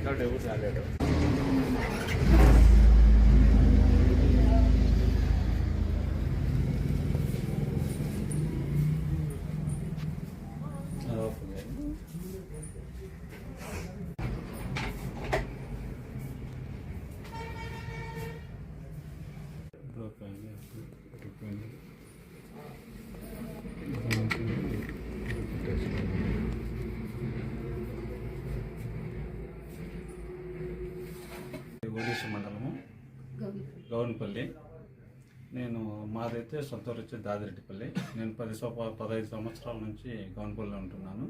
వస్తున్నాడు ఎవరు రాలేడు. ఒడిశా మండలము గౌన్పల్లి. నేను మాదైతే సొంత ఊరు వచ్చి దాదిరెడ్డిపల్లి. నేను 15 సంవత్సరాల నుంచి గౌన్పల్లిలో ఉంటున్నాను.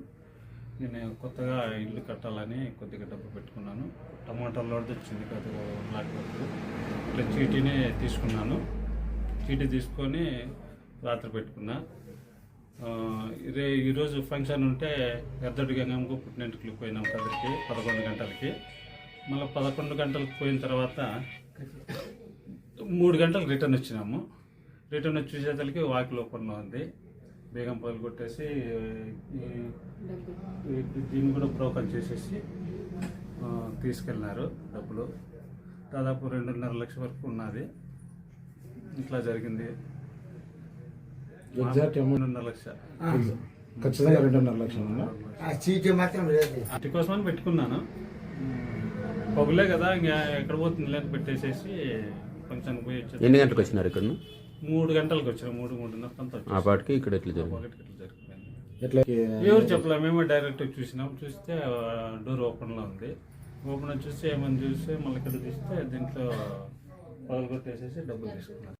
నేను కొత్తగా ఇల్లు కట్టాలని కొద్దిగా డబ్బు పెట్టుకున్నాను. టమాటా లోడ్ వచ్చింది కొద్దిగా లాక్ వరకు. ఇట్లా చీటీనే తీసుకున్నాను. చీటీ తీసుకొని రాత్రి పెట్టుకున్నా. ఈరోజు ఫంక్షన్ ఉంటే ఎద్దడి గంగమ్మకు పుట్టినట్టుకు పోయినాం కదిరికి 11 గంటలకి. మళ్ళీ 11 గంటలకు పోయిన తర్వాత 3 గంటలకు రిటర్న్ వచ్చినాము. రిటర్న్ వచ్చి చూసేతలకి వాకిల్ ఓపెన్లో ఉంది. బేగం పగలు కొట్టేసి దీన్ని కూడా బ్రోకన్ చేసేసి తీసుకెళ్ళినారు. డబ్బులు దాదాపు 2.5 లక్షల వరకు ఉన్నది. ఇట్లా జరిగింది. 2.5 లక్ష ఖచ్చితంగా 2.5 లక్షలు అందుకోసమని పెట్టుకున్నాను. పగులే కదా, ఇంకా ఎక్కడ పోతుంది లేని పెట్టేసేసి ఫంక్షన్ పోయి వచ్చి. ఎన్ని గంటలకు వచ్చినారు ఇక్కడ? 3 గంటలకు వచ్చిన 3:30 అంతా ఆ పాటికి ఇక్కడ ఎట్లా జరిగిపోయింది. ఎవరు చెప్పలే, మేమే డైరెక్ట్ చూసినాం. చూస్తే డోర్ ఓపెన్లో ఉంది. ఓపెన్ చూస్తే ఏమని చూస్తే మళ్ళీ ఇక్కడ చూస్తే దీంట్లో పగలు కొట్టేసేసి డబ్బులు తీసుకున్నాం.